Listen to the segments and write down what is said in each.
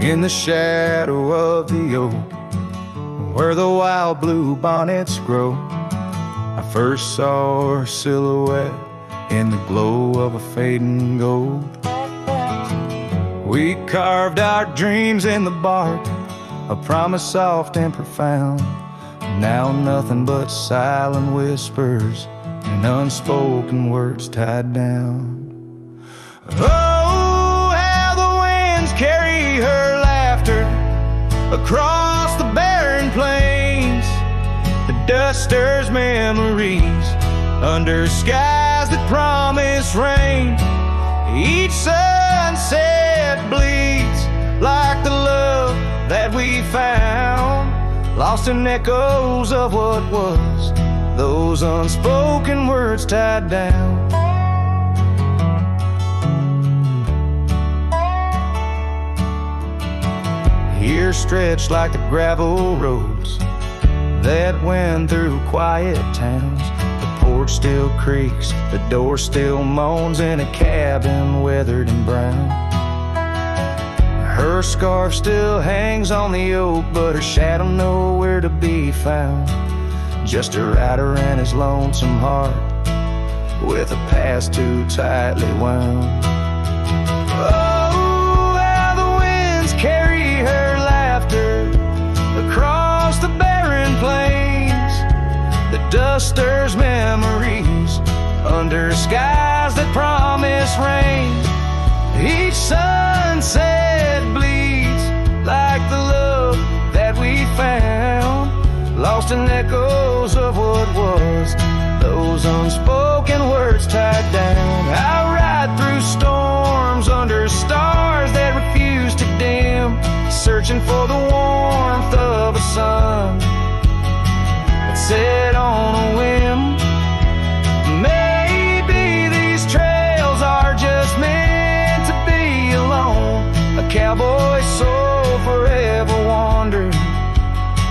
in the shadow of the oak, where the wild blue bonnets grow. I first saw her silhouette in the glow of a fading gold. We carved our dreams in the bark, a promise soft and profound. Now nothing but silent whispers and unspoken words tied down. Oh, how the winds carry her laughter across the barren plains. The dust stirs memories under skies that promise rain. Each sunset bleeds like the love that we found, lost in echoes of what was, those unspoken words tied down. Here stretched like the gravel roads that went through quiet towns. The porch still creaks, the door still moans in a cabin weathered and brown. Her scarf still hangs on the oak, but her shadow nowhere to be found. Just a rider and his lonesome heart, with a past too tightly wound. Oh, how the winds carry her laughter across the barren plains. The dust stirs memories under skies that promise rain. Each sunset bleeds like the love that we found, lost in echoes of what was, those unspoken words tied down. I ride through storms under stars that refuse to dim, searching for the warmth of a sun that set on a whim. Maybe these trails are just meant to be alone. A cowboy soul forever wandering,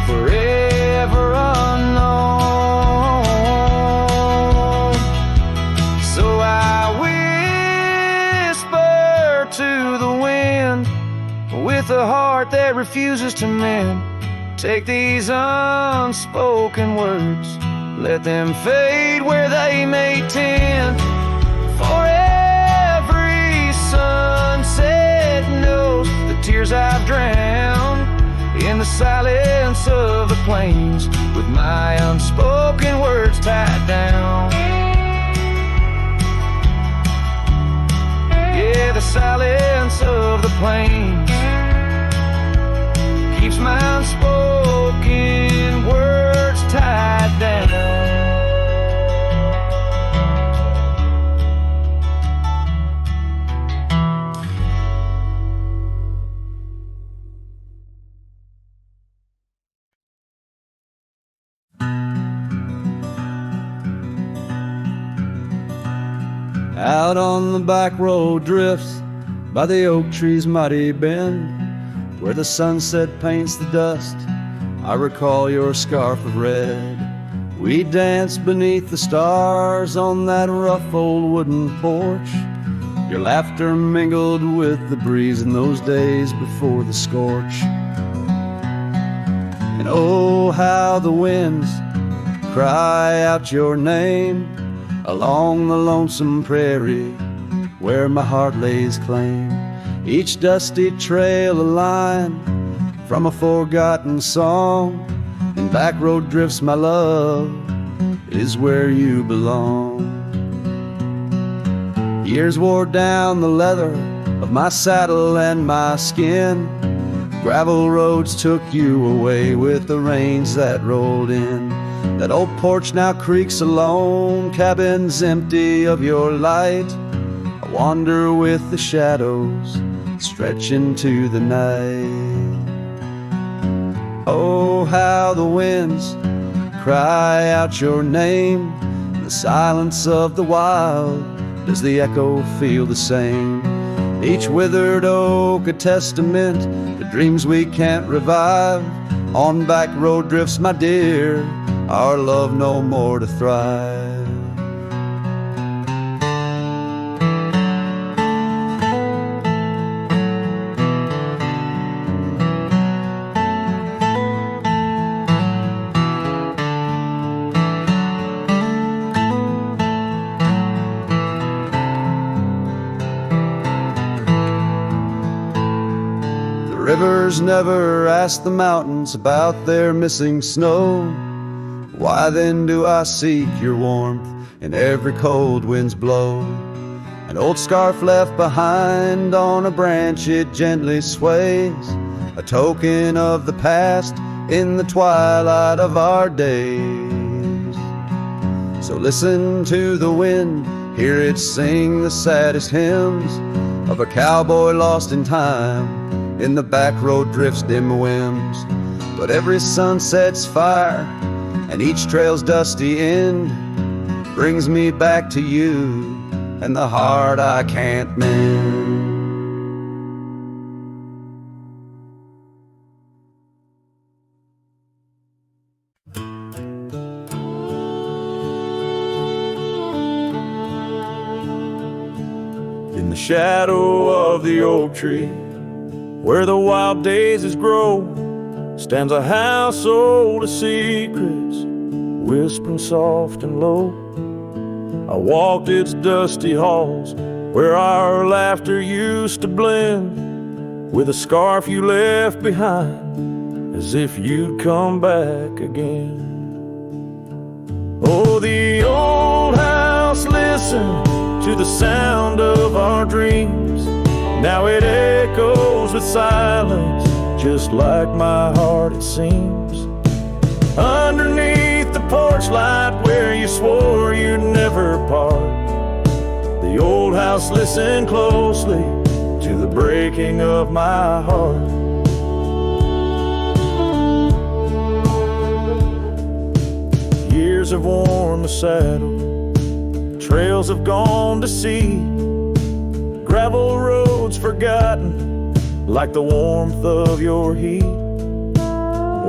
forever unknown. So I whisper to the wind with a heart that refuses to mend. Take these unspoken words, let them fade where they may tend. For every sunset knows the tears I've drowned in the silence of the plains, with my unspoken words tied down. Yeah, the silence of the plains keeps my unspoken words tied down. Out on the back road drifts by the oak tree's mighty bend, where the sunset paints the dust, I recall your scarf of red. We danced beneath the stars on that rough old wooden porch. Your laughter mingled with the breeze in those days before the scorch. And oh, how the winds cry out your name along the lonesome prairie where my heart lays claim. Each dusty trail a line from a forgotten song, and Backroad drifts, my love, is where you belong. Years wore down the leather of my saddle and my skin. Gravel roads took you away with the rains that rolled in. That old porch now creaks alone, cabins empty of your light. I wander with the shadows stretch into the night. Oh, how the winds cry out your name in the silence of the wild. Does the echo feel the same? Each withered oak a testament to dreams we can't revive. On Backroad drifts, my dear, our love no more to thrive. rivers never ask the mountains about their missing snow. Why then do I seek your warmth in every cold wind's blow? An old scarf left behind on a branch, it gently sways, a token of the past in the twilight of our days. So listen to the wind, hear it sing the saddest hymns of a cowboy lost in time in the backroad drift's dim whims. But every sunset's fire and each trail's dusty end brings me back to you and the heart I can't mend. In the shadow of the oak tree, where the wild daisies grow, stands a house old of secrets, whispering soft and low. I walked its dusty halls, where our laughter used to blend with a scarf you left behind, as if you'd come back again. Oh, the old house listened to the sound of our dreams. Now it echoes with silence, just like my heart it seems. Underneath the porch light where you swore you'd never part, the old house listened closely to the breaking of my heart. Years have worn the saddle, trails have gone to seed, gravel roads forgotten like the warmth of your heat.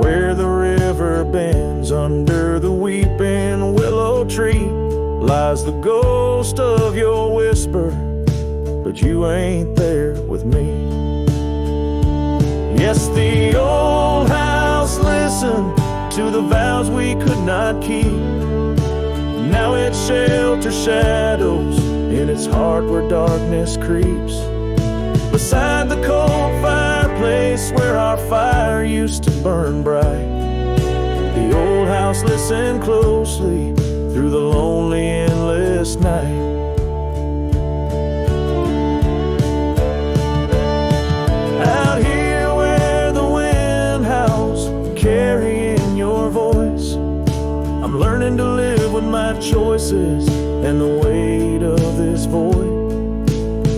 Where the river bends under the weeping willow tree lies the ghost of your whisper, but you ain't there with me. Yes, the old house listened to the vows we could not keep. Now it shelters shadows in its heart where darkness creeps. Beside the cold fireplace where our fire used to burn bright, the old house listened closely through the lonely endless night. Out here where the wind howls, carrying your voice, I'm learning to live with my choices and the weight of this void.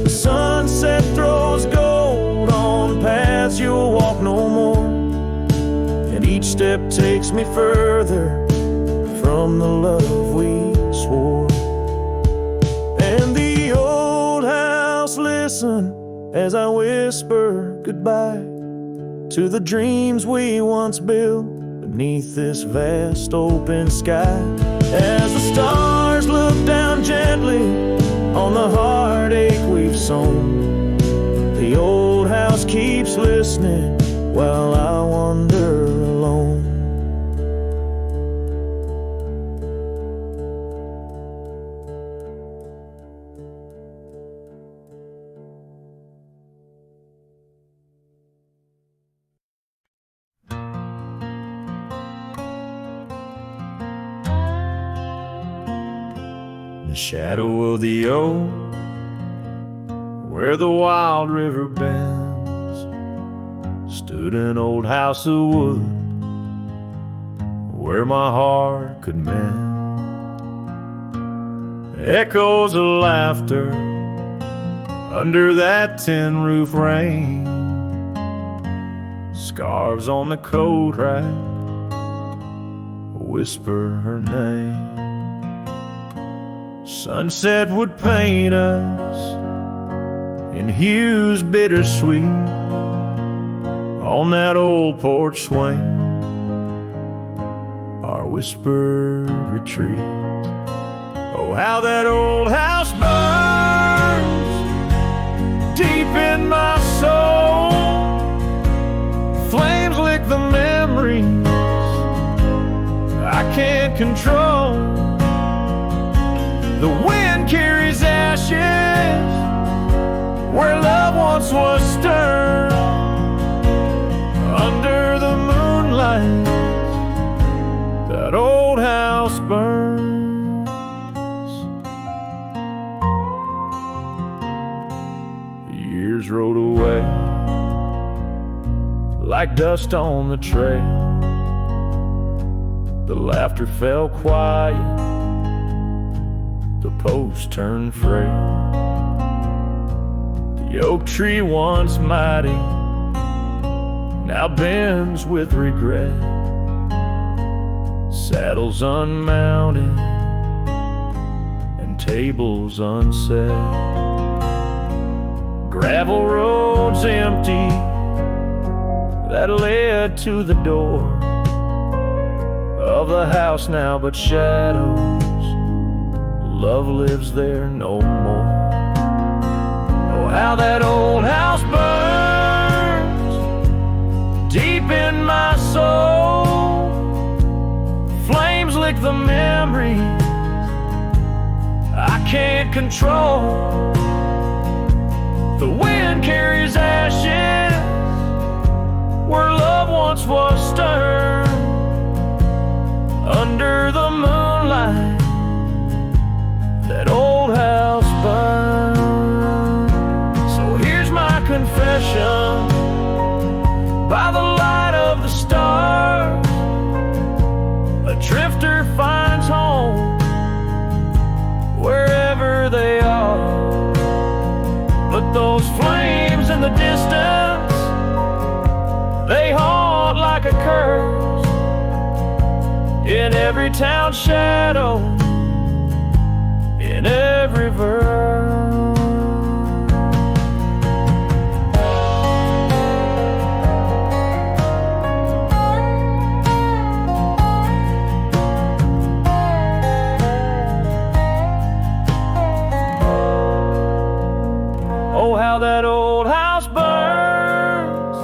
The sunset throws gold on paths you'll walk no more, and each step takes me further from the love we swore. And the old house listen as I whisper goodbye to the dreams we once built beneath this vast open sky. As the stars look down gently on the heartache we've sown, the old house keeps listening while I wander alone. The shadow of the oak, where the wild river bends, stood an old house of wood where my heart could mend. Echoes of laughter under that tin roof rain, scarves on the coat rack whisper her name. Sunset would paint us in hues bittersweet on that old porch swing, our whispered retreat. Oh, how that old house burns deep in my soul. Flames lick the memories I can't control. The wind carries ashes where love once was stirred. like dust on the trail. The laughter fell quiet, the post turned frail. The oak tree once mighty now bends with regret. Saddles unmounted and tables unset. Gravel roads empty that led to the door of the house now but shadows. Love lives there no more. Oh, how that old house burns deep in my soul. Flames lick the memories I can't control. The wind carries ashes where love once was stirred. Under the moonlight, that old house burned. So here's my confession, by the light of the stars, a drifter finds home wherever they are. But those flames in the distance, they haunt like a curse in every town shadow, in every verse. Oh, how that old house burns,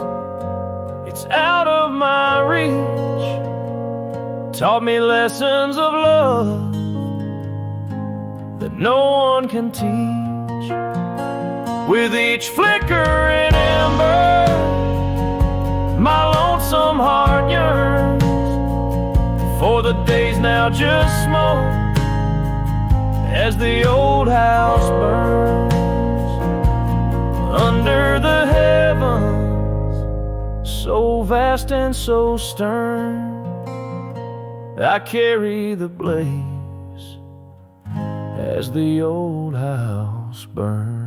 it's out of my reach. Taught me lessons of love that no one can teach. With each flickering ember, my lonesome heart yearns for the days now just smoke as the old house burns. Under the heavens, so vast and so stern, I carry the blaze as the old house burns.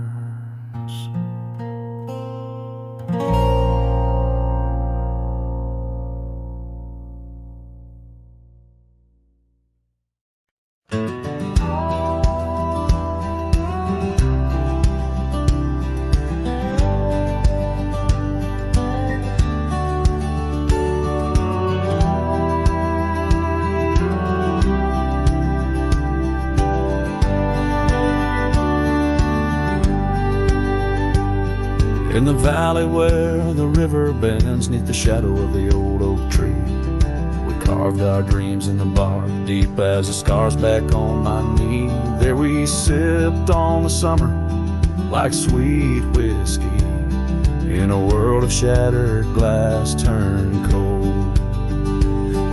In the valley where the river bends, 'neath the shadow of the old oak tree, we carved our dreams in the bark, deep as the scars back on my knee. There we sipped on the summer like sweet whiskey, in a world of shattered glass turned cold.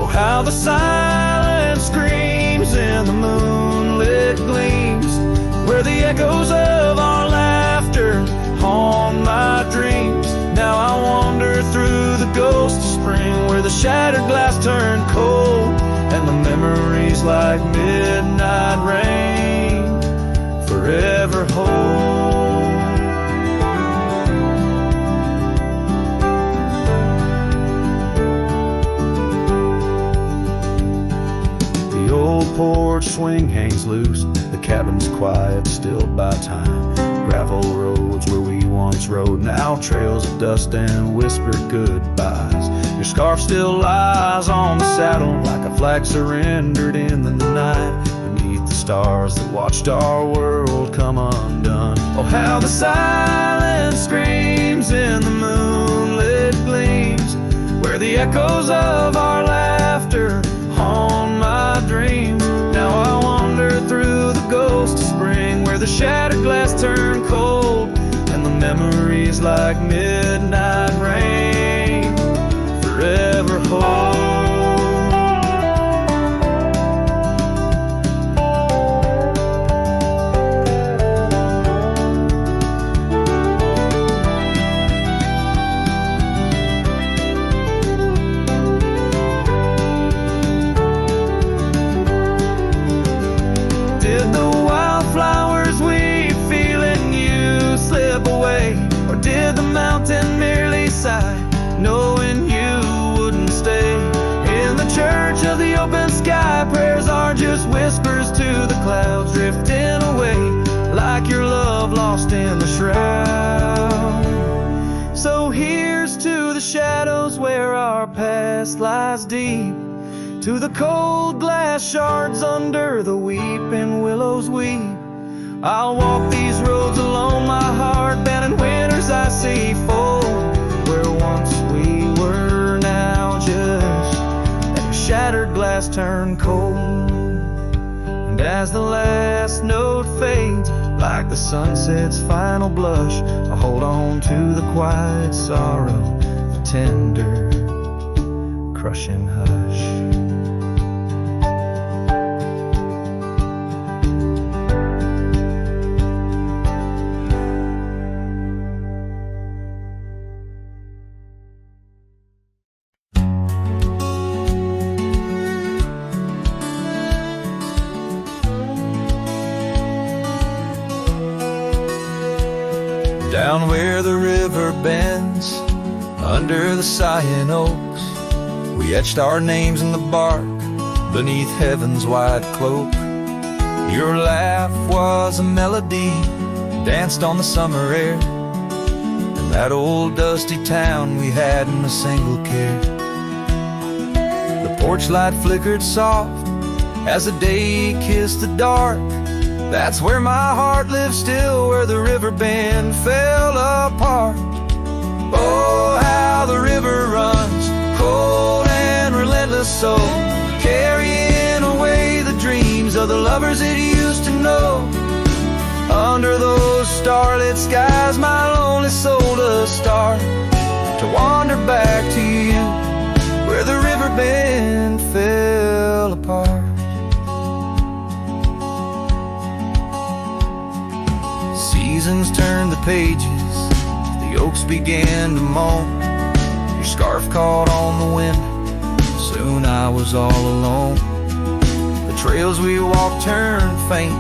Oh, how the silence screams in the moonlit gleams, where the echoes of our laughter haunt my dreams. Now I wander through the ghost of spring, where the shattered glass turned cold, and the memories like midnight rain forever hold. The old porch swing hangs loose, the cabin's quiet, stilled by time. Gravel roads where we once rode, now trails of dust and whispered goodbyes. Your scarf still lies on the saddle like a flag surrendered in the night, beneath the stars that watched our world come undone. Oh, how the silence screams in the moonlit gleams, where the echoes of our laughter haunt my dreams. Now I wander through the ghost of spring, where the shattered glass turned cold, and the memories like midnight rain forever hold. lost in the shroud. So here's to the shadows where our past lies deep, to the cold glass shards under the weeping willows weep. I'll walk these roads alone, my heart bound in winters I see fold. Where once we were, now just a shattered glass turned cold. And as the last note fades, like the sunset's final blush, I hold on to the quiet sorrow, the tender, crushing hush. Down where the river bends, under the sighing oaks, we etched our names in the bark, beneath heaven's wide cloak. Your laugh was a melody, danced on the summer air, and that old dusty town we hadn't a single care. The porch light flickered soft as the day kissed the dark. That's where my heart lives still, where the river bend fell apart. Oh, how the river runs, cold and relentless, so carrying away the dreams of the lovers it used to know. Under those starlit skies, my lonely soul does start to wander back to you, where the river bend fell apart. Seasons turned the pages, the oaks began to moan. Your scarf caught on the wind, soon I was all alone. The trails we walked turned faint,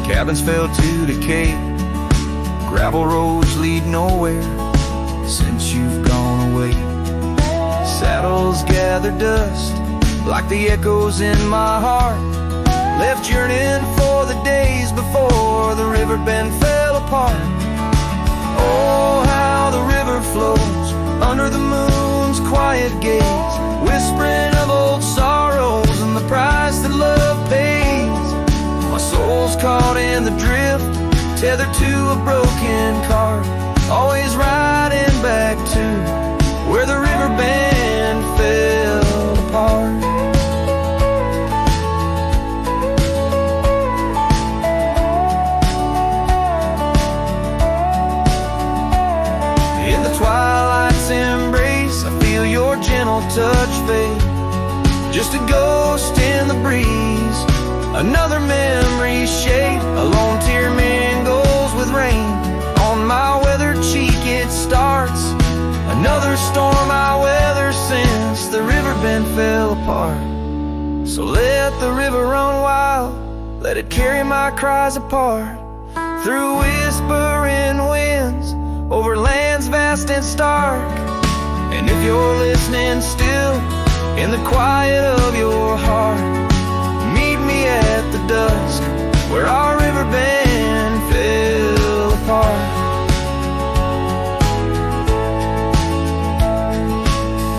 cabins fell to decay. Gravel roads lead nowhere since you've gone away. Saddles gather dust like the echoes in my heart, left yearning for the days before the river bend fell apart. Oh, how the river flows under the moon's quiet gaze, whispering of old sorrows and the price that love pays. My soul's caught in the drift, tethered to a broken cart, always riding back to where the river bend fell apart. Twilight's embrace, I feel your gentle touch fade, just a ghost in the breeze, another memory shade. A lone tear mingles with rain on my weathered cheek, it starts another storm I weather since the river bend fell apart. So let the river run wild, let it carry my cries apart, through whispering winds, over lands vast and stark. And if you're listening still, in the quiet of your heart, meet me at the dusk, where our river bend fell apart.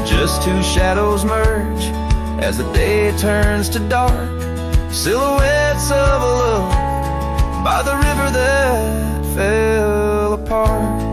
Just two shadows merge as the day turns to dark, silhouettes of a love by the river that fell apart.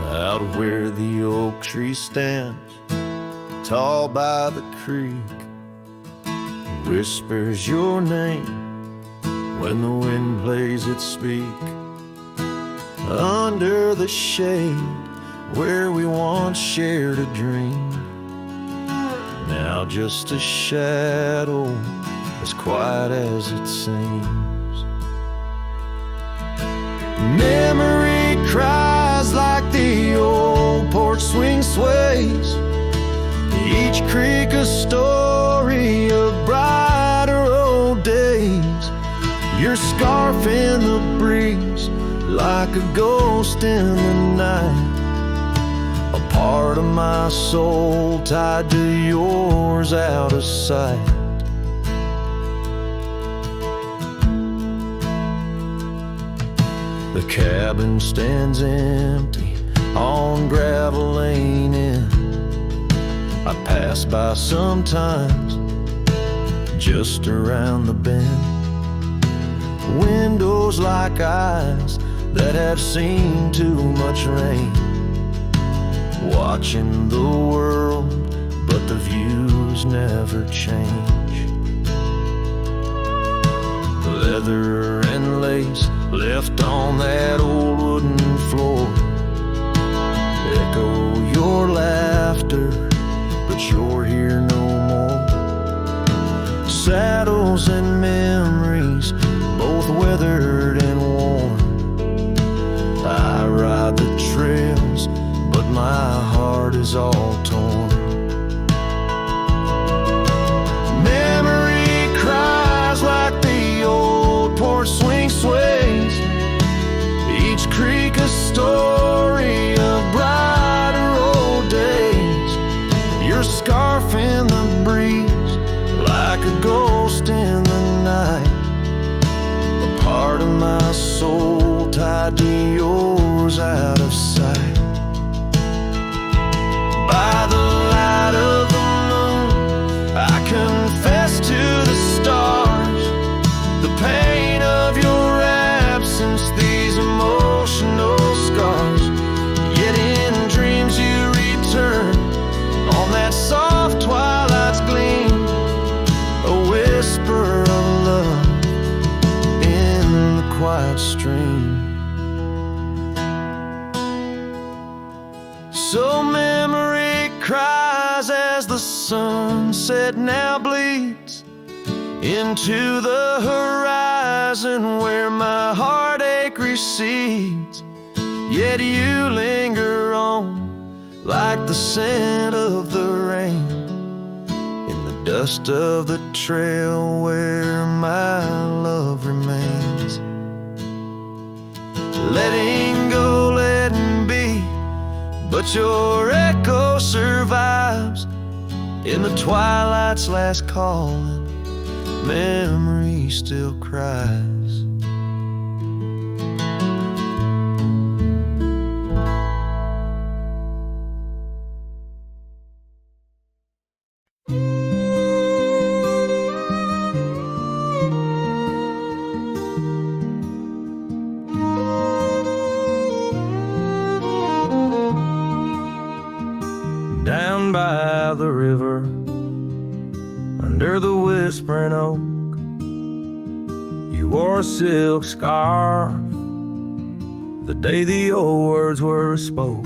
Out where the oak tree stands, tall by the creek, whispers your name when the wind plays its speak. Under the shade where we once shared a dream, now just a shadow as quiet as it seems. Memory cries like the the old porch swing sways, each creek a story of brighter old days. Your scarf in the breeze, like a ghost in the night, a part of my soul tied to yours out of sight. The cabin stands empty on gravel lane in. I pass by sometimes, just around the bend. Windows like eyes that have seen too much rain, watching the world, but the views never change. Leather and lace left on that old wooden floor echo your laughter, but you're here no more. Saddles and memories, both weathered and worn. I ride the trails, but my heart is all torn. Memory cries like the old porch swing sways, each creek a story of brighter old days. Your scarf in the breeze, like a ghost in the night, a part of my soul tied to yours out of sight. By the light of the moon, I confess to the stars the pain of your absence, these emotional scars. Yet in dreams you return on that soft twilight's gleam, a whisper of love in the quiet stream. So memory cries as the sunset now bleeds into the horizon where my heartache recedes. Yet you linger on like the scent of the rain in the dust of the trail where my love remains. Letting go, letting be, but your echo survives in the twilight's last calling. Memory still cries. Down by the river, under the whispering oak, you wore a silk scarf the day the old words were spoke.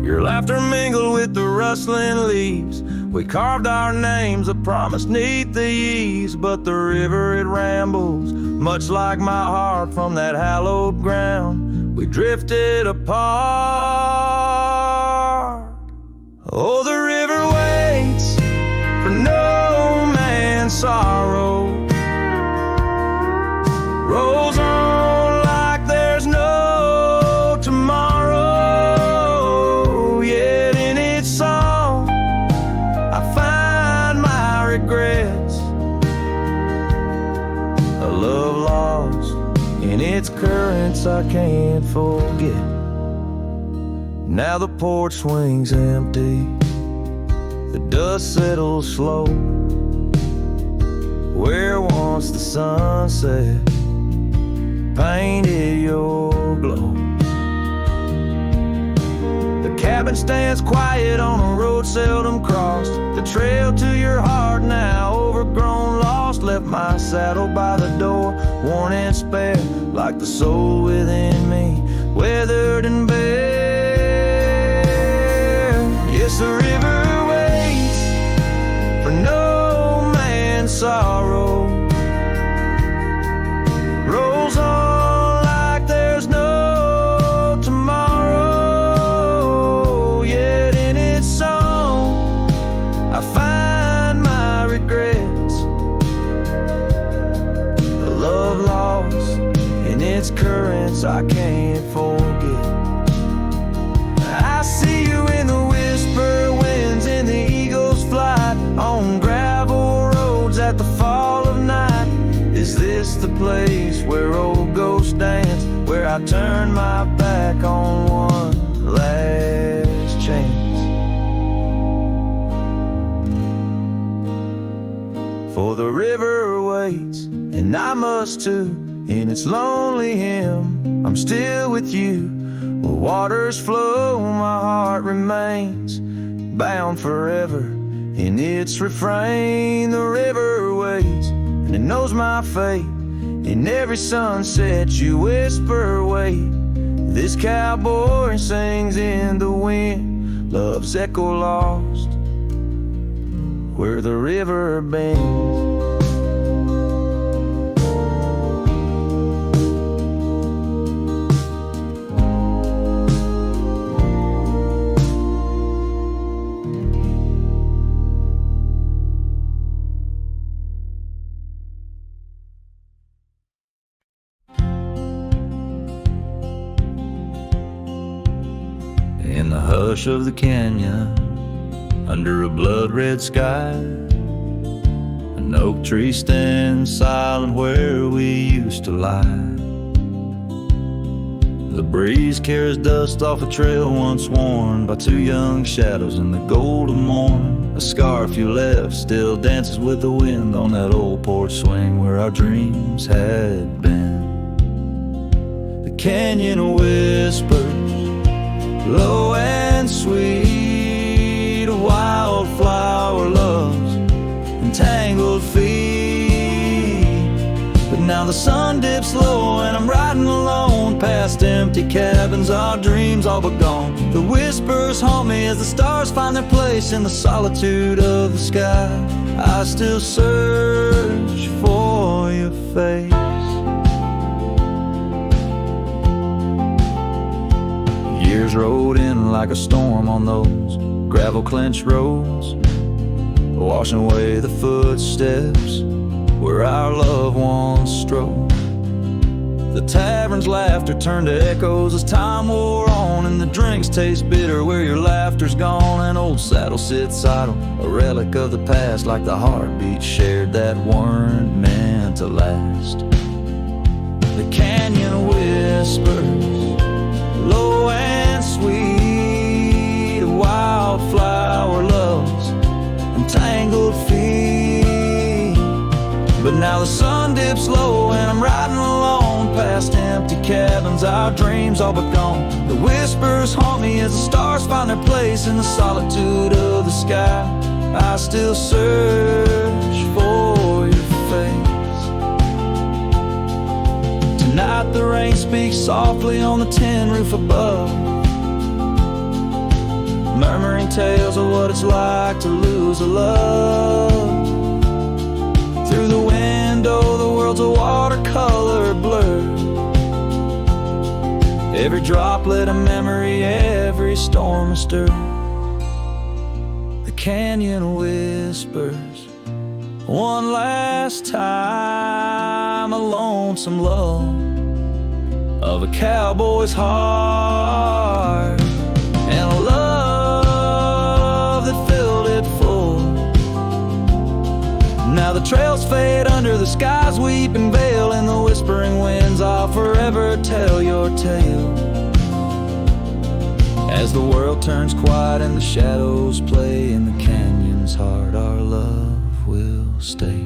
Your laughter mingled with the rustling leaves. We carved our names, a promise neath the eaves. But the river, it rambles, much like my heart from that hallowed ground. We drifted apart. Oh, the river waits for no man's sorrow, rolls on like there's no tomorrow. Yet in its song I find my regrets, a love lost in its currents I can't forget. Now the porch swing's empty, the dust settles slow where once the sunset painted your glow. The cabin stands quiet on a road seldom crossed. The trail to your heart now overgrown, lost. Left my saddle by the door, worn and spare, like the soul within me, weathered and bare. Yes, the river waits for no man's sorrow, rolls on like there's no For the river waits, and I must too. In its lonely hymn, I'm still with you. Where waters flow, my heart remains bound forever in its refrain. The river waits, and it knows my fate. In every sunset you whisper, wait. This cowboy sings in the wind, love's echo lost where the river bends. In the hush of the canyon, under a blood-red sky, an oak tree stands silent where we used to lie. The breeze carries dust off a trail once worn by two young shadows in the golden morn. A scarf you left still dances with the wind on that old porch swing where our dreams had been. The canyon whispers, low and sweet, a wildflower loves entangled feet. But now the sun dips low and I'm riding alone past empty cabins, our dreams all but gone. The whispers haunt me as the stars find their place in the solitude of the sky. I still search for your face. Years rode in like a storm on those gravel-clenched roads, washing away the footsteps where our loved ones strode. The tavern's laughter turned to echoes as time wore on, and the drinks taste bitter where your laughter's gone. An old saddle sits idle, a relic of the past, like the heartbeats shared that weren't meant to last. The canyon whispers, low and sweet, a wildflower loves entangled feet. But now the sun dips low and I'm riding alone past empty cabins, our dreams all but gone. The whispers haunt me as the stars find their place in the solitude of the sky. I still search for your face. Tonight the rain speaks softly on the tin roof above, murmuring tales of what it's like to lose a love. Through the window the world's a watercolor blur, every droplet a memory, every storm a stir. The canyon whispers one last time, a lonesome love of a cowboy's heart, and a love that filled it full. Now the trails fade under the sky's weeping veil, and the whispering winds I'll forever tell your tale. As the world turns quiet and the shadows play in the canyon's heart, our love will stay.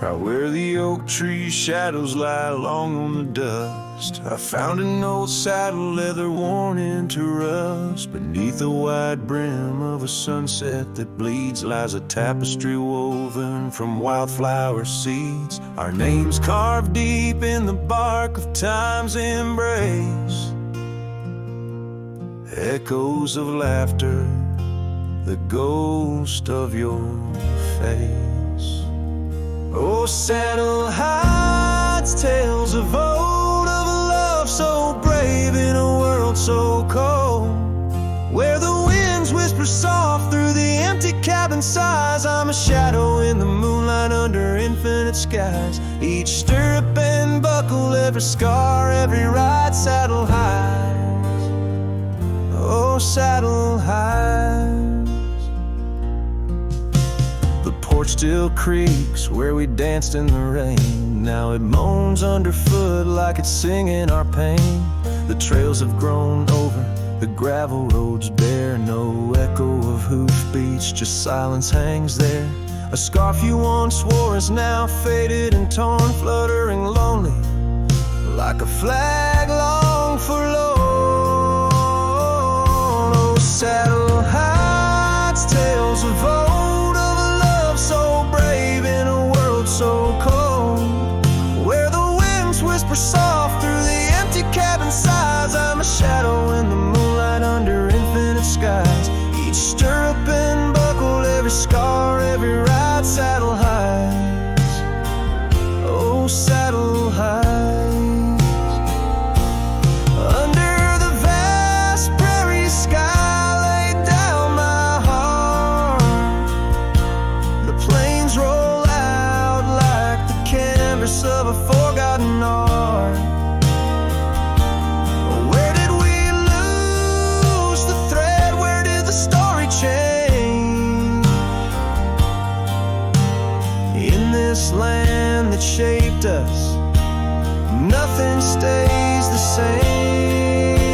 Right where the oak tree shadows lie long on the dust, I found an old saddle leather worn into rust. Beneath the wide brim of a sunset that bleeds lies a tapestry woven from wildflower seeds, our names carved deep in the bark of time's embrace. Echoes of laughter, the ghost of your face. Oh, saddle hides tales of old, of a love so brave in a world so cold, where the winds whisper soft through the empty cabin sighs. I'm a shadow in the moonlight under infinite skies, each stirrup and buckle, every scar, every ride. Saddle hides, oh, saddle hides. The porch still creaks where we danced in the rain, Now it moans underfoot like it's singing our pain. The trails have grown over, the gravel roads bare. No echo of hoofbeats, just silence hangs there. A scarf you once wore is now faded and torn, fluttering lonely like a flag long forlorn. Oh, saddle heights, tales of old, of a love so brave in a world so cold, where the winds whisper soft through the empty cabin sighs. I'm a shadow in the moonlight under infinite skies. Each stirrup and buckle, every scar, every ride, saddle heights. Oh, saddle heights. Of a forgotten art. Where did we lose the thread? Where did the story change? In this land that shaped us, nothing stays the same.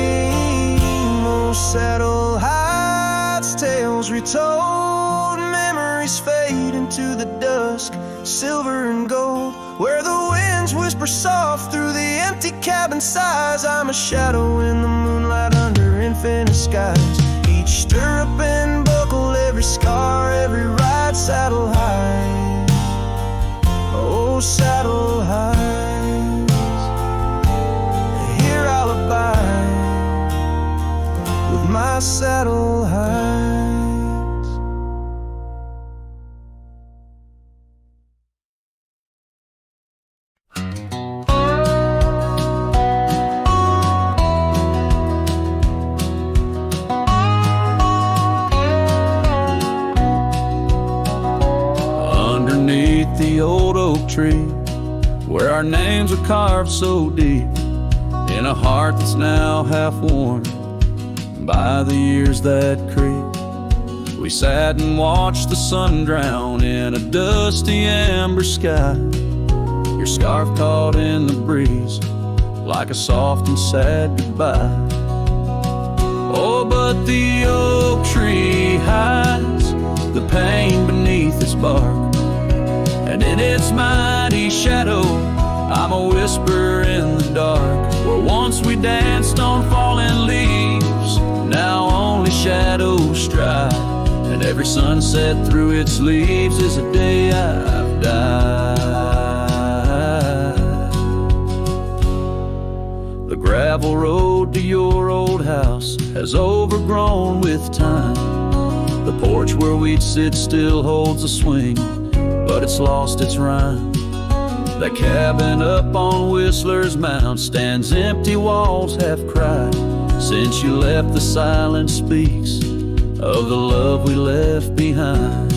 Oh, saddle heights, tales retold, memories fade into the dusk, silver and gold, where the winds whisper soft through the empty cabin sighs. I'm a shadow in the moonlight under infinite skies. Each stirrup and buckle, every scar, every ride, saddle heights. Oh, saddle heights. Here I'll abide with my saddle heights. The old oak tree, where our names are carved so deep in a heart that's now half worn by the years that creep. We sat and watched the sun drown in a dusty amber sky. Your scarf caught in the breeze like a soft and sad goodbye. Oh, but the oak tree hides the pain beneath its bark, and in its mighty shadow, I'm a whisper in the dark. Where once we danced on fallen leaves, now only shadows stride. And every sunset through its leaves is a day I've died. The gravel road to your old house has overgrown with time. The porch where we'd sit still holds a swing, but it's lost its rhyme. That cabin up on Whistler's Mound stands empty, walls half cried. Since you left, the silence speaks of the love we left behind.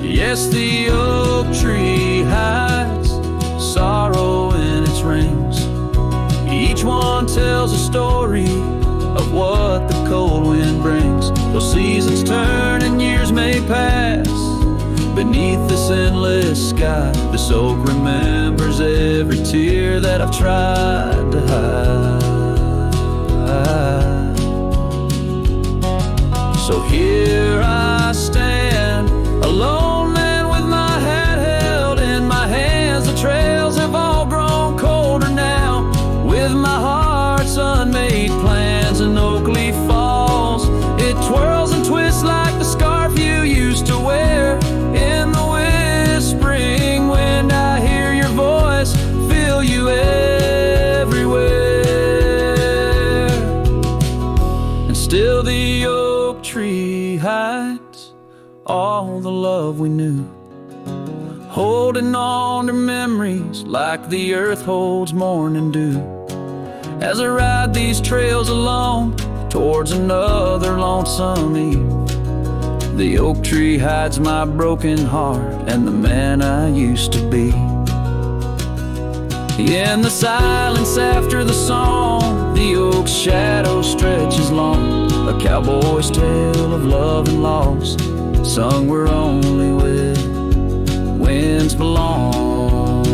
Yes, the oak tree hides sorrow in its rings. Each one tells a story of what the cold wind brings. Those seasons turn and years may pass beneath this endless sky. This oak remembers every tear that I've tried to hide. So here I stand, a lone man with my hat held in my hands. The trails have all grown colder now, with my heart's unmade plans. And oak leaf falls, it twirls and twists like the scarf you used to wear. In the whispering wind, I hear your voice, feel you everywhere. And still the oak tree hides all the love we knew, holding on to memories like the earth holds morning dew. As I ride these trails alone towards another lonesome eve, the oak tree hides my broken heart and the man I used to be. In the silence after the song, the oak's shadow stretches long, a cowboy's tale of love and loss, sung where only with winds belong.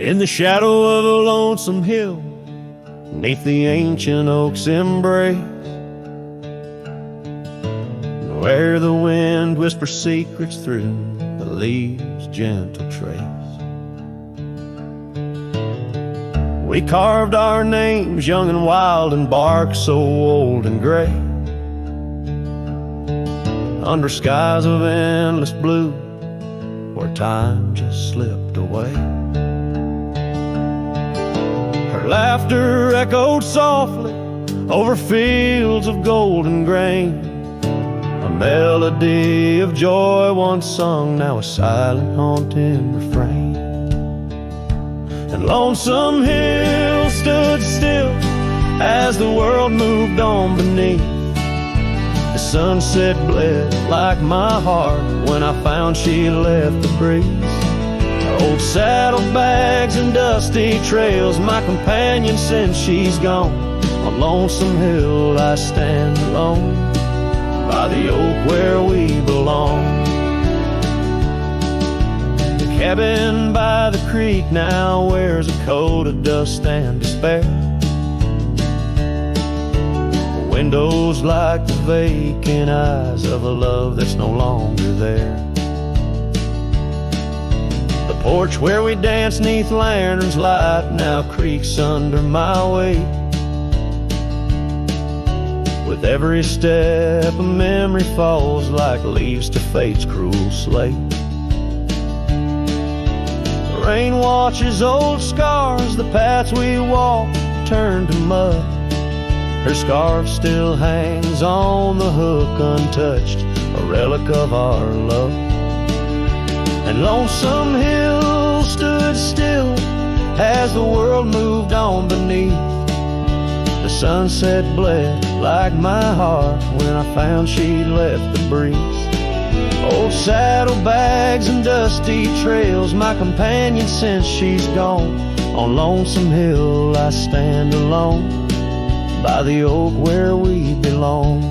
In the shadow of a lonesome hill, 'neath the ancient oak's embrace, where the wind whispers secrets through the leaves' gentle trace, we carved our names young and wild in bark so old and gray, under skies of endless blue where time just slipped away. Her laughter echoed softly over fields of golden grain, a melody of joy once sung, now a silent haunting refrain. And Lonesome Hill stood still as the world moved on beneath. The sunset bled like my heart when I found she left the breeze. Old saddlebags and dusty trails, my companion since she's gone. On Lonesome Hill I stand alone, by the oak where we belong. The cabin by the creek now wears a coat of dust and despair. The windows like the vacant eyes of a love that's no longer there. The porch where we danced 'neath lanterns light now creaks under my weight. With every step a memory falls like leaves to fate's cruel slate. The rain washes old scars, the paths we walk turn to mud. Her scarf still hangs on the hook untouched, a relic of our love. And Lonesome Hill stood still as the world moved on beneath. The sunset bled like my heart when I found she'd left the breeze. Old saddlebags and dusty trails, my companion since she's gone. On Lonesome Hill I stand alone, by the oak where we belong.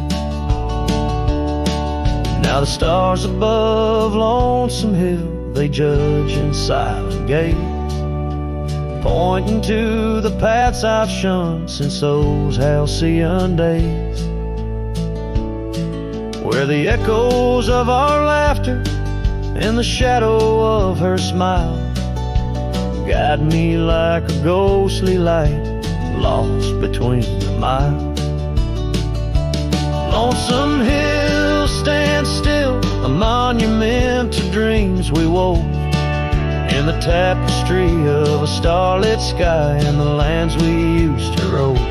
Now the stars above Lonesome Hill, they judge in silent gaze, pointing to the paths I've shunned since those halcyon days, where the echoes of our laughter and the shadow of her smile guide me like a ghostly light lost between the miles. Lonesome Hill stands still, a monument to dreams we wove, in the tapestry of a starlit sky and the lands we used to rove.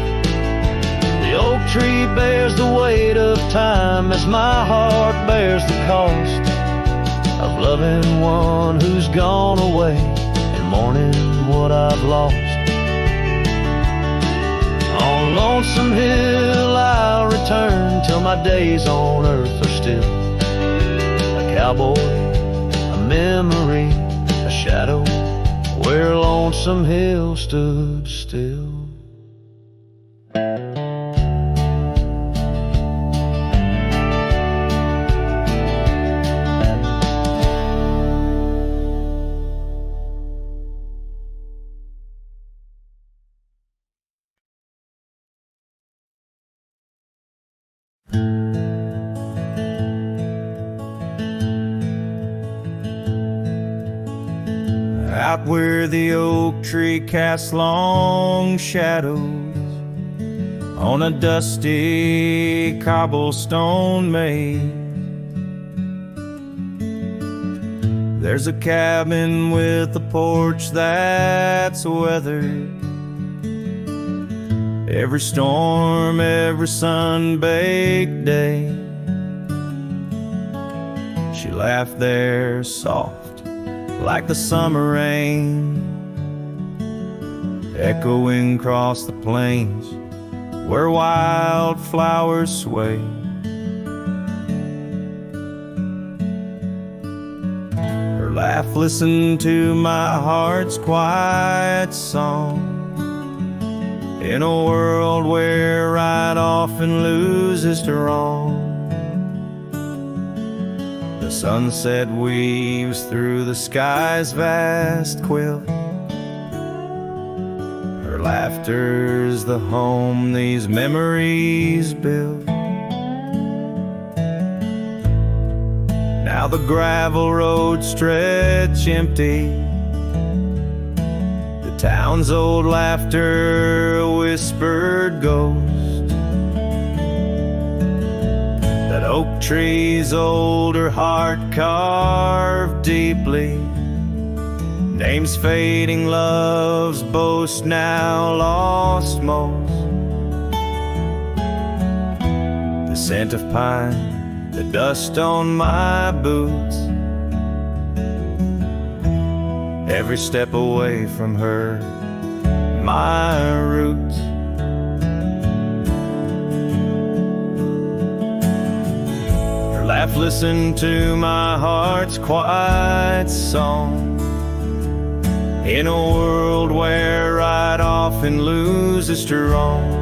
The oak tree bears the weight of time as my heart bears the cost of loving one who's gone away and mourning what I've lost. On Lonesome Hill I'll return till my days on earth are still a cowboy, a memory, a shadow where Lonesome Hill stood still. Out where the oak tree casts long shadows on a dusty cobblestone maze, there's a cabin with a porch that's weathered every storm, every sun-baked day. She laughed there soft like the summer rain, echoing across the plains where wildflowers sway. Her laugh listened to my heart's quiet song, in a world where right often loses to wrong. The sunset weaves through the sky's vast quilt, laughter's the home these memories build. Now the gravel roads stretch empty, the town's old laughter a whispered ghost. That oak tree's older heart carved deeply, names fading, love's boast now lost most. The scent of pine, the dust on my boots, every step away from her, my roots. Her laugh listened to my heart's quiet song, in a world where right often loses to wrong.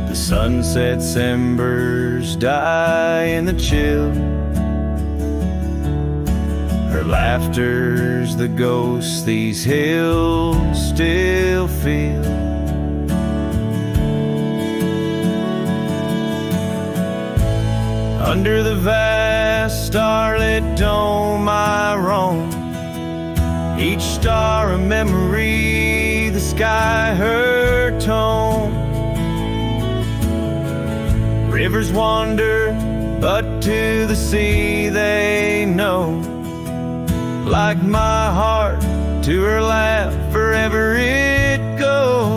The sunset's embers die in the chill, her laughter's the ghost these hills still feel. Under the vast starlit dome I roam, each star a memory, the sky her tone. Rivers wander, but to the sea they know. Like my heart, to her laugh, forever it goes.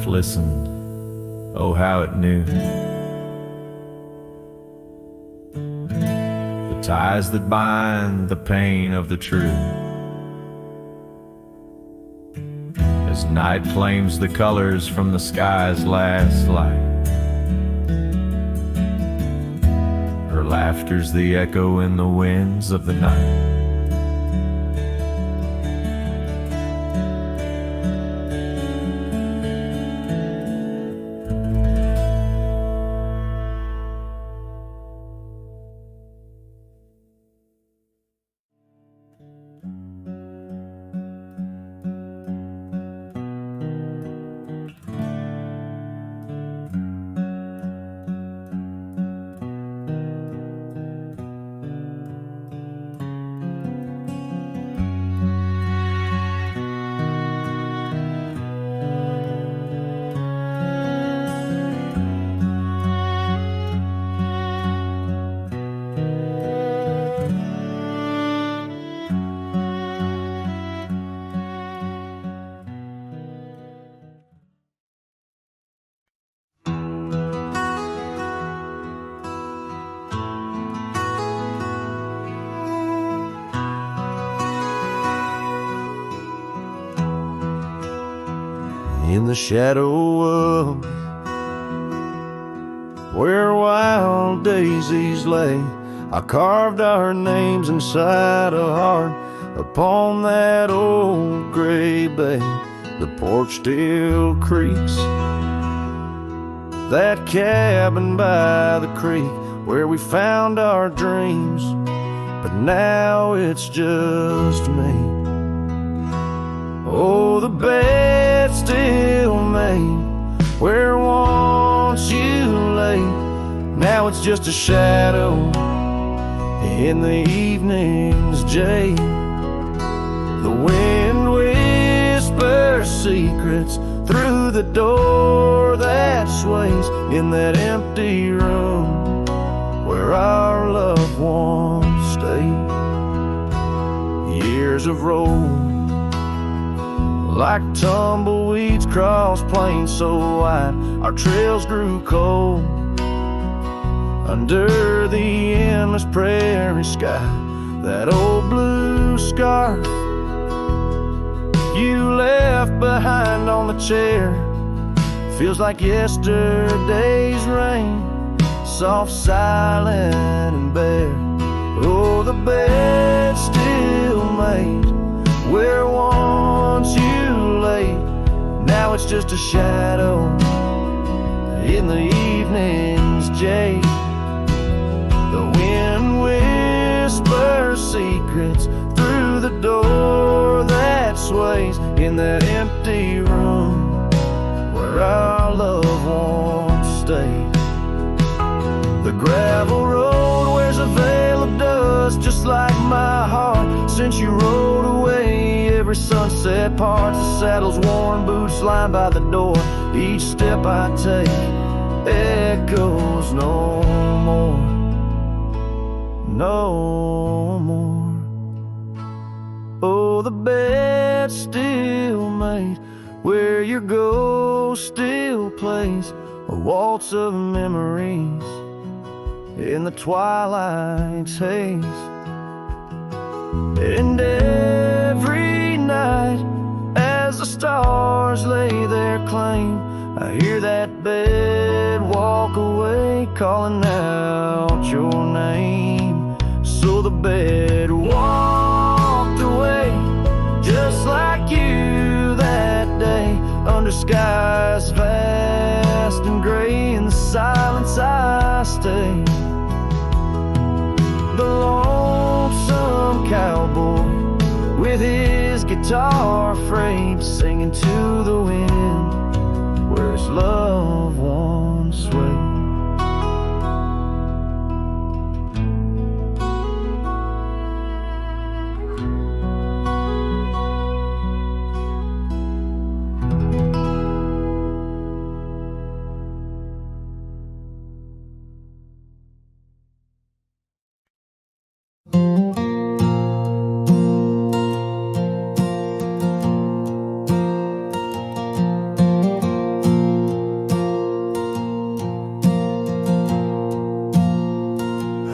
Listened, oh how it knew the ties that bind the pain of the true. As night claims the colors from the sky's last light, her laughter's the echo in the winds of the night. In the shadow of where wild daisies lay, I carved our names inside a heart upon that old gray bay. The porch still creaks, that cabin by the creek where we found our dreams, but now it's just me. Oh, the bed still made where once you lay, now it's just a shadow in the evening's jade. The wind whispers secrets through the door that sways in that empty room where our loved ones stayed. Years have rolled like tumbleweeds cross plains so wide, our trails grew cold under the endless prairie sky. That old blue scarf you left behind on the chair. Feels like yesterday's rain, soft, silent, and bare. Oh, the bed still made where once you lay. Now it's just a shadow in the evening's jade. The wind whispers secrets through the door that sways in that empty room where our loved ones stayed. The gravel road wears a veil of dust, just like my heart since you rode away. Every sunset parts, the saddle's worn, boots lying by the door. Each step I take echoes no more, no more. Oh, the bed's still made where your ghost still plays a waltz of memories in the twilight's haze. And every night as the stars lay their claim, I hear that bed walk away, calling out your name. So the bed walked away, just like you that day, under skies vast and gray. In the silence I stay, the lonesome cowboy with his guitar frayed, singing to the wind where his loved ones sway.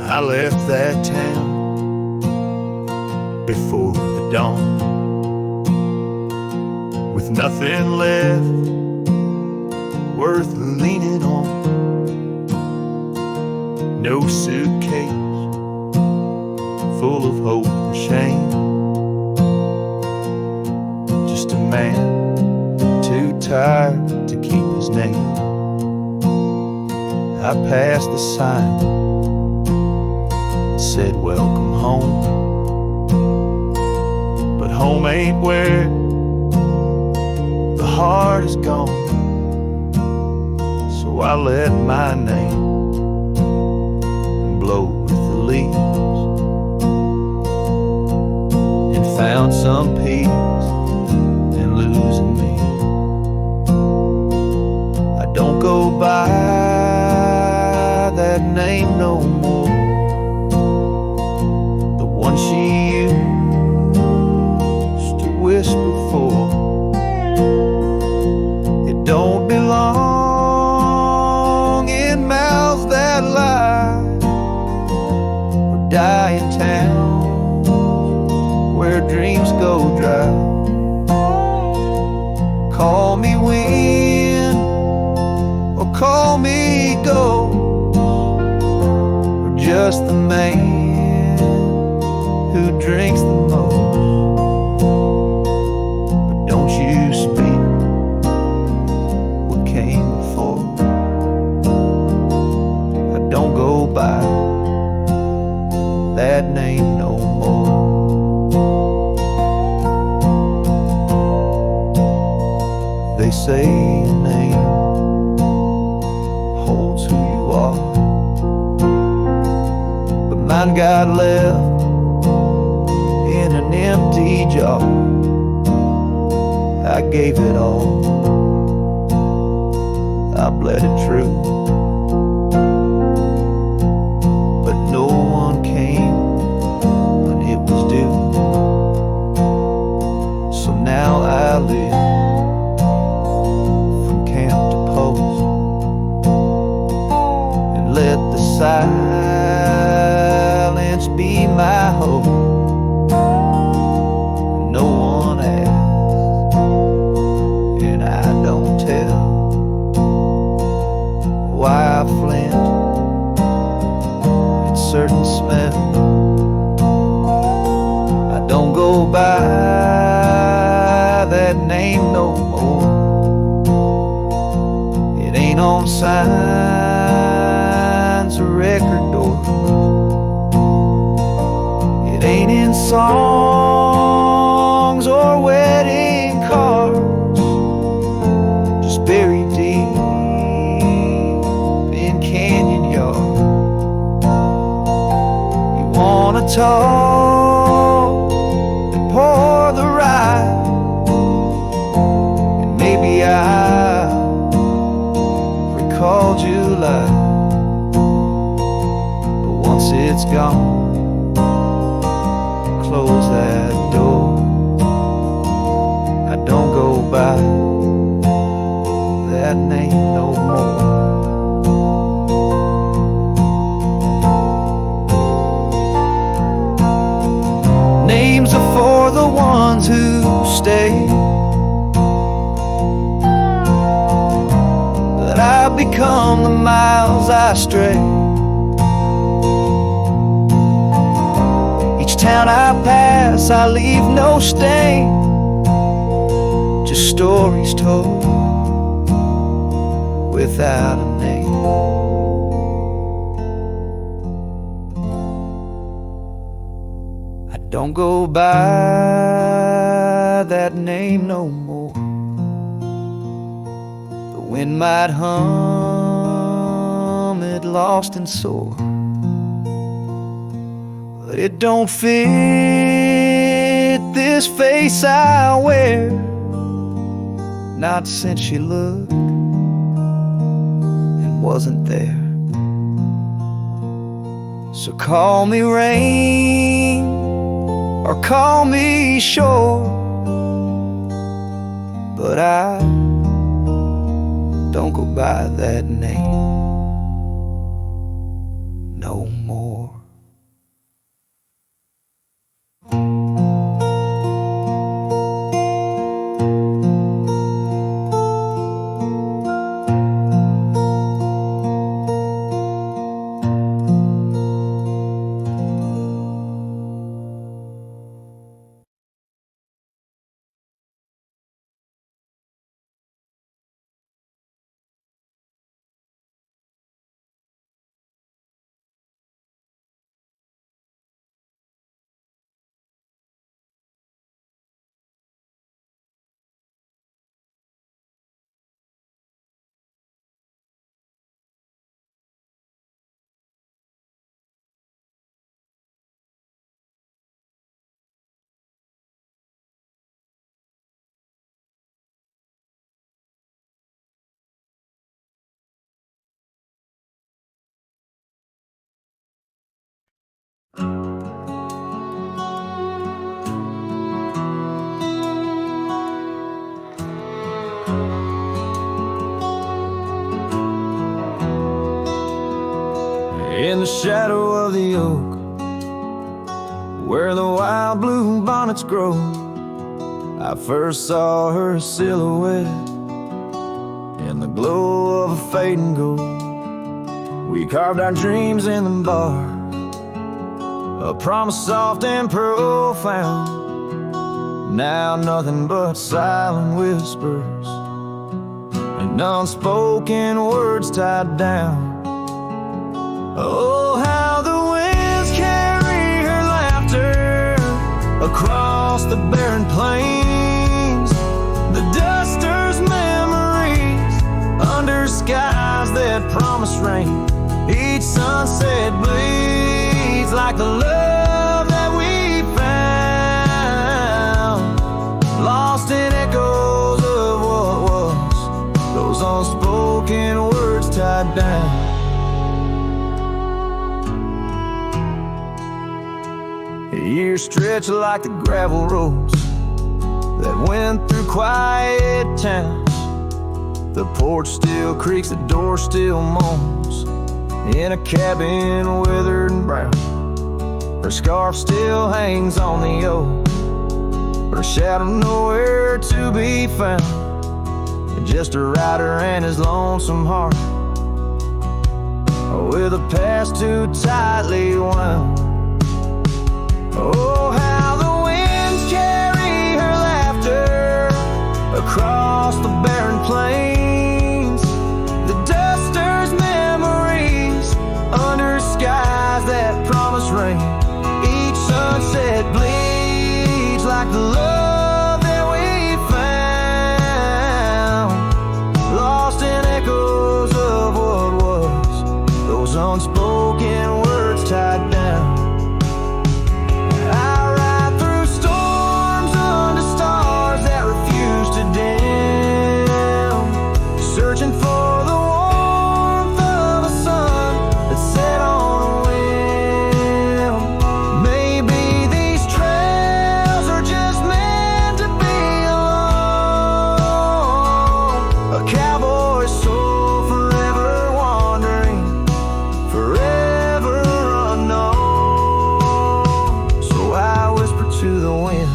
I left that town before the dawn, with nothing left worth leaning on. No suitcase full of hope and shame, just a man too tired to keep his name. I passed the sign, said welcome home, but home ain't where the heart is gone. So I let my name blow with the leaves and found some peace in losing me. I don't go by that name no more, one she used to whisper for. It don't belong in mouths that lie, or die in towns where dreams go dry. Call me wind or call me ghost, or just the man who drinks the most. But don't you speak what came before. I don't go by that name no more. They say your name holds who you are, but mine got left in an empty jar. I gave it all, I bled it true, but no one came when it was due. So now I live from camp to post, and let the silence be my hope. No one asks record door. It ain't in songs or wedding cards, just buried deep in canyon yard. You wanna talk and pour the rye, and maybe I recalled you like, but once it's gone, close that door. I don't go by that name no more. Names are for the ones who stay, but I've become the miles I stray. Each town I pass, I leave no stain, just stories told without a name. I don't go by that name no more. The wind might hum it lost and sore, but it don't fit this face I wear, not since you looked and wasn't there. So call me rain or call me shore, but I don't go by that name no more. In the shadow of the oak, where the wild blue bonnets grow, I first saw her silhouette in the glow of a fading gold. We carved our dreams in the bar, a promise soft and profound. Now nothing but silent whispers and unspoken words tied down. Oh, how the winds carry her laughter across the barren plains, the duster's memories under skies that promise rain. Each sunset bleeds like the love that we found, lost in echoes of what was, those unspoken words tied down. Years stretch like the gravel roads that went through quiet towns. The porch still creaks, the door still moans, in a cabin withered and brown. Her scarf still hangs on the oak, her shadow nowhere to be found. Just a rider and his lonesome heart, with a past too tightly wound. Oh, how the winds carry her laughter across the barren plains, the duster's memories under like the love that we found, lost in echoes of what was, those unspoken words tied down. I ride through storms under stars that refuse to dim, searching for the warmth of a sun that set on a whim. Maybe these trails are just meant to be alone. A cowboy's soul forever wandering, forever unknown. So I whisper to the wind,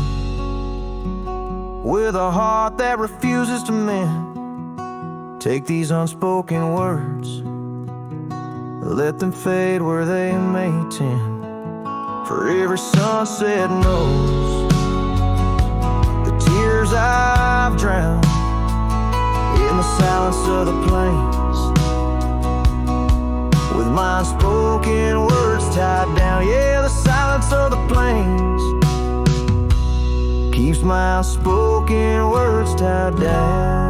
with a heart that refuses to mend. Take these unspoken words, let them fade where they may tend. For every sunset knows the tears I've drowned in the silence of the plains, with my unspoken words tied down. Yeah, the silence of the plains keeps my unspoken words tied down.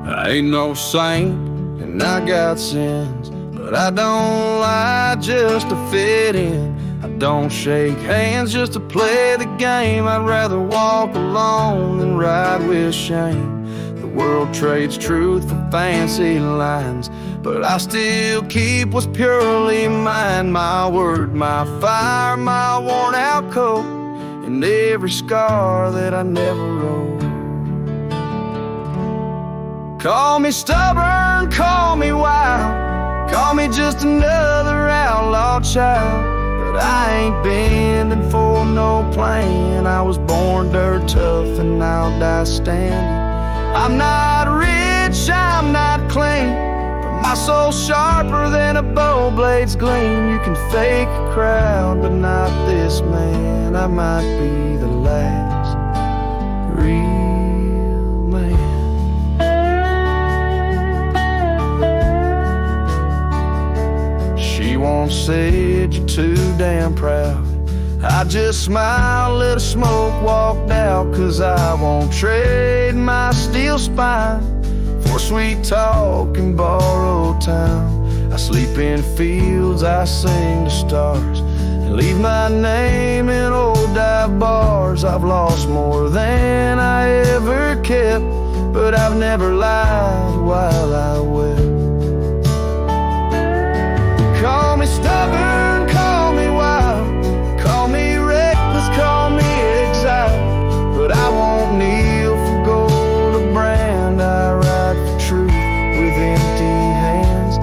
I ain't no saint and I got sins, but I don't lie just to fit in. I don't shake hands just to play the game. I'd rather walk alone than ride with shame. The world trades truth for fancy lines, but I still keep what's purely mine. My word, my fire, my worn out coat, and every scar that I never wrote. Call me stubborn, call me wild, call me just another outlaw child, but I ain't bending for no plan. I was born dirt tough and I'll die standing. I'm not rich, I'm not clean, but my soul's sharper than a bow blade's gleam. You can fake a crowd, but not this man. I might be the last real man. She once said you're too damn proud. I just smiled, let her smoke, walked out, 'cause I won't trade my steel spine for sweet talk and borrowed time. I sleep in fields, I sing to stars, and leave my name in old dive bars. I've lost more than I ever kept, but I've never lied while I wept. Call me stubborn, call me wild, call me reckless, call me exiled, but I won't kneel for gold or brand. I ride for truth with empty hands.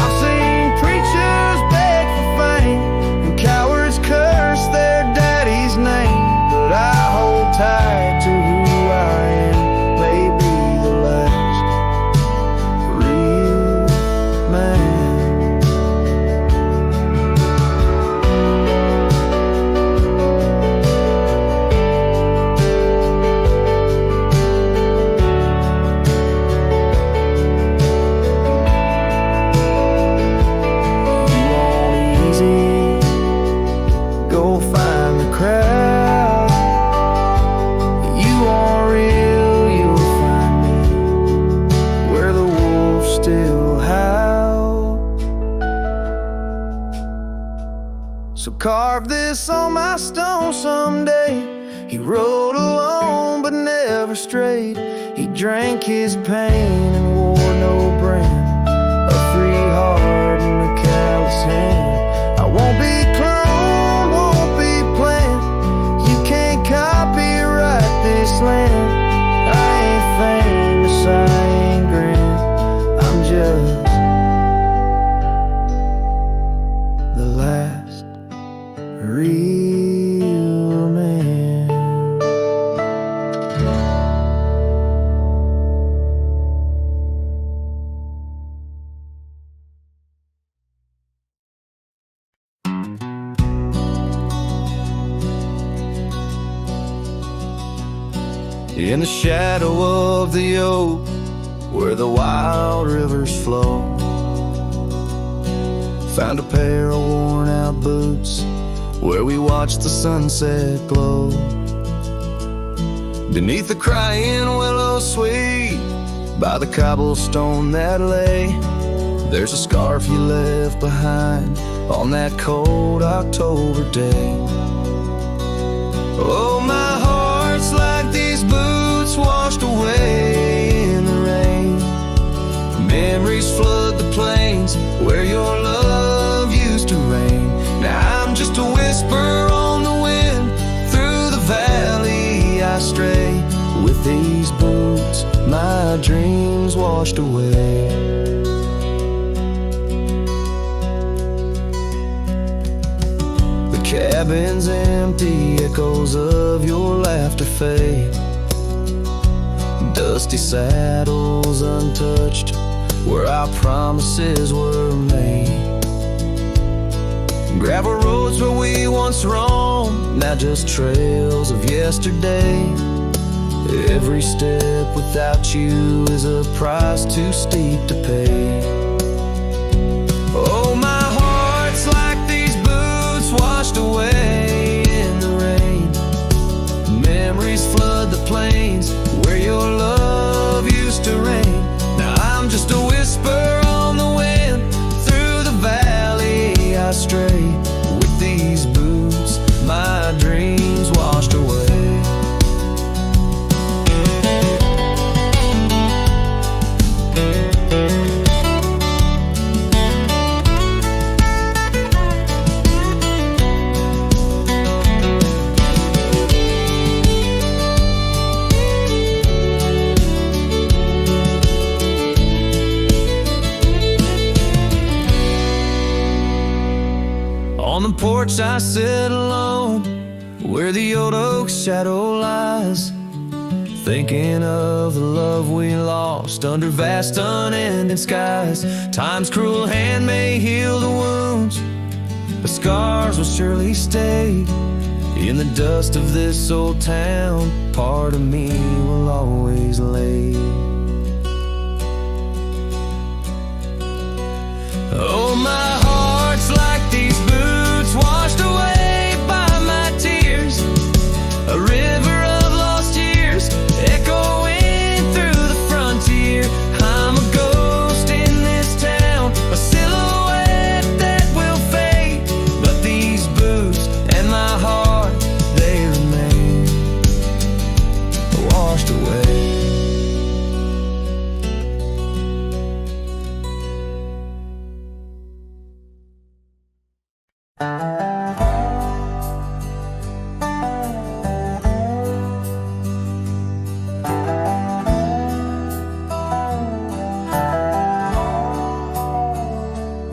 I've seen preachers beg for fame and cowards curse their daddy's name, but I hold tight to who I am. Maybe the last real man. So carve this on my stone someday. He rode alone but never strayed. He drank his pain and wore no brand, a free heart and a callous hand. I won't be cloned, won't be planned. You can't copyright this land. I ain't famous, I ain't grand, I'm just the last real man. in the shadow of the oak where the wild rivers flow. Found a pair of worn out boots where we watched the sunset glow. Beneath the crying willow sweet, by the cobblestone that lay, there's a scarf you left behind on that cold October day. Oh, my heart's like these boots washed away in the rain. Memories flood the plains where your love used to reign. Now I'm just a whisper on the wind, through the valley I stray. With these boots, my dreams washed away. The cabin's empty, echoes of your laughter fade. Dusty saddles untouched, where our promises were made. Gravel roads where we once roamed, now just trails of yesterday. Every step without you is a price too steep to pay. Oh, my heart's like these boots washed away in the rain. Memories flood the plains where your love used to reign. Now I'm just a whisper on the wind, through the valley I stray. With these boots, my dreams washed away. On the porch I sit alone, where the old oak shadow lies, thinking of the love we lost under vast unending skies. Time's cruel hand may heal the wounds, but scars will surely stay. In the dust of this old town, part of me will always lay. Oh, my heart's like these boots washed away by my tears, a river of lost years echoing through the frontier. I'm a ghost in this town, a silhouette that will fade, but these boots and my heart, they remain washed away.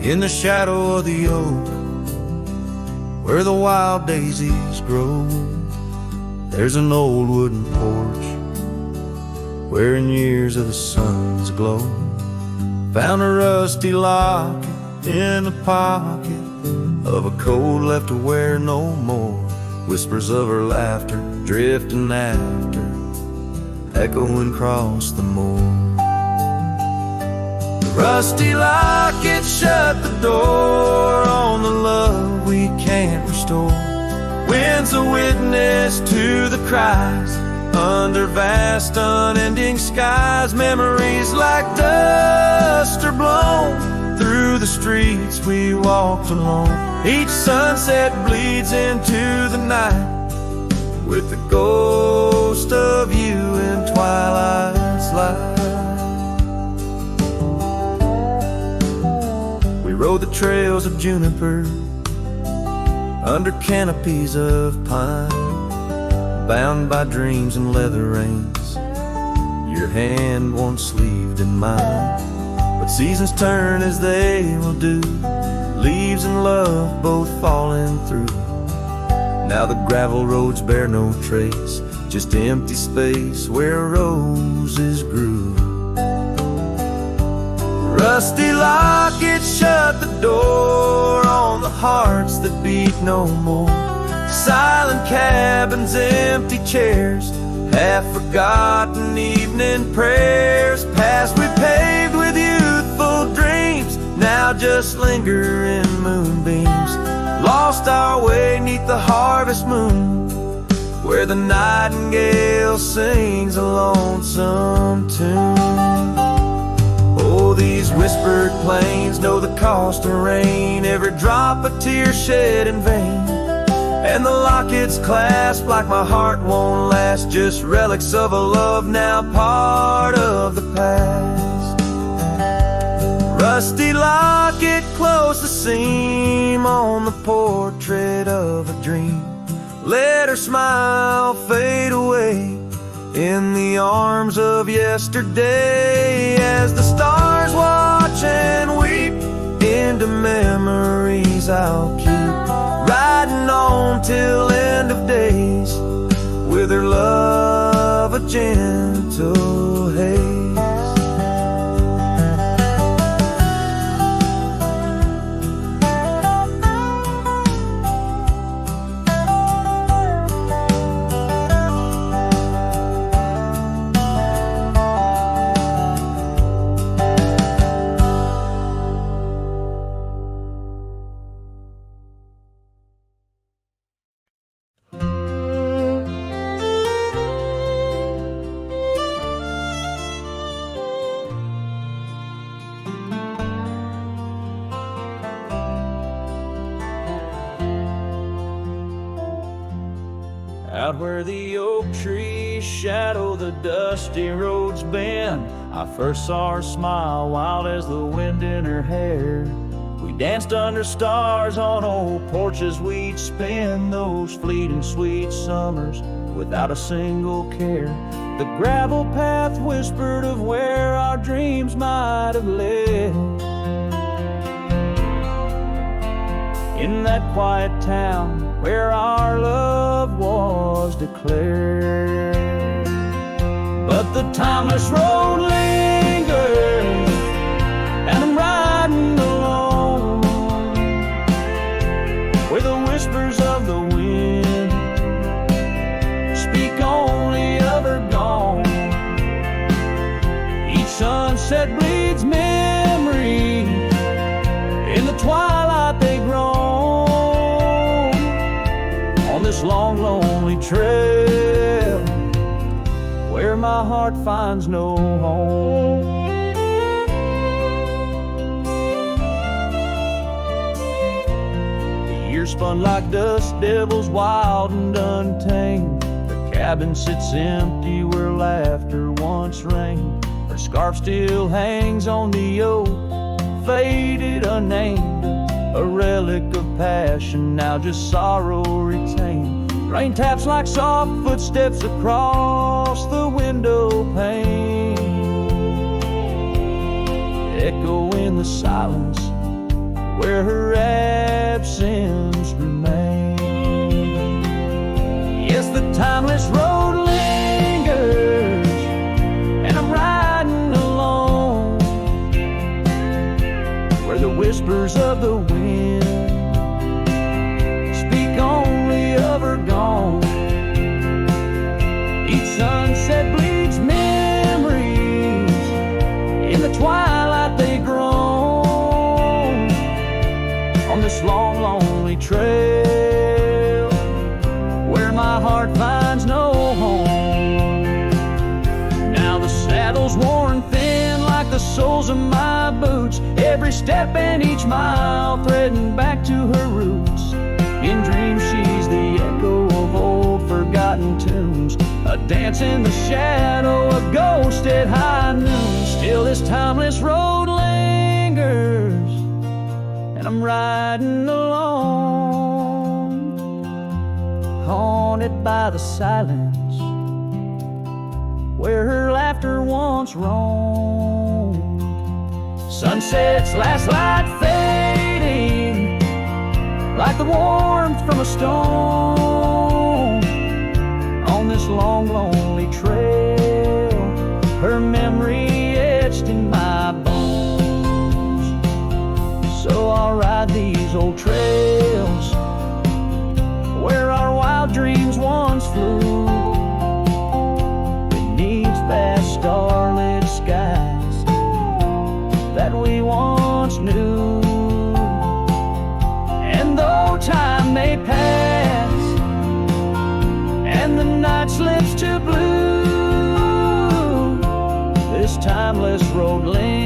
In the shadow of the oak, where the wild daisies grow, there's an old wooden porch, where in years of the sun's glow, found a rusty locket in the pocket of a coat left to wear no more. Whispers of her laughter drifting after, echoing across the moor. Rusty locket shut the door on the love we can't restore. Wind's a witness to the cries under vast unending skies. Memories like dust are blown through the streets we walked alone. Each sunset bleeds into the night with the ghost of you in twilight's light. We rode the trails of juniper under canopies of pine, bound by dreams and leather reins, your hand once sleeved in mine. But seasons turn as they will do, leaves and love both falling through. Now the gravel roads bear no trace, just empty space where roses grew. Rusty lockets shut the door on the hearts that beat no more. Silent cabins, empty chairs, half-forgotten evening prayers. Past we paved with youthful dreams, now just linger in moonbeams. Lost our way 'neath the harvest moon, where the nightingale sings a lonesome tune. Oh, these whispered plains know the cost of rain, every drop a tear shed in vain. And the lockets clasp like my heart won't last, just relics of a love now part of the past. Rusty locket close the seam on the portrait of a dream. Let her smile fade away in the arms of yesterday, as the stars watch and weep into memories I'll keep, riding on till end of days with her love a gentle haze. Out where the oak trees shadow the dusty roads bend, I first saw her smile wild as the wind in her hair. We danced under stars on old porches, we'd spend those fleeting sweet summers without a single care. The gravel path whispered of where our dreams might have led. In that quiet town where our love was declared. But the timeless road lingers, and I'm riding alone, where the whispers of the wind speak only of her gone. Each sunset bleeds memory, in the twilight they groan, on this long lonely trail where my heart finds no home. The years spun like dust devils, wild and untamed. The cabin sits empty where laughter once reigned. Her scarf still hangs on the oak, faded, unnamed, a relic of passion, now just sorrow retained. Rain taps like soft footsteps across the window pane, echo in the silence where her absence remains. Yes, the timeless road lingers, and I'm riding alone, where the whispers of the wind speak only of her gone. Each sunset bleeds memories, in the twilight they groan, on this long lonely trail where my heart finds no home. Now the saddle's worn thin like the soles of my boots, every step and each mile threading back to her roots. In dreams she's the echo of old forgotten tunes, a dance in the shadow, a ghost at high noon. Still this timeless road lingers, and I'm riding alone, haunted by the silence where her laughter once roamed. Sunset's last light fading like the warmth from a stone, on this long lonely trail, her memory etched in my bones. So I'll ride these old trails where our wild dreams once flew, may pass and the night slips to blue, this timeless road lingers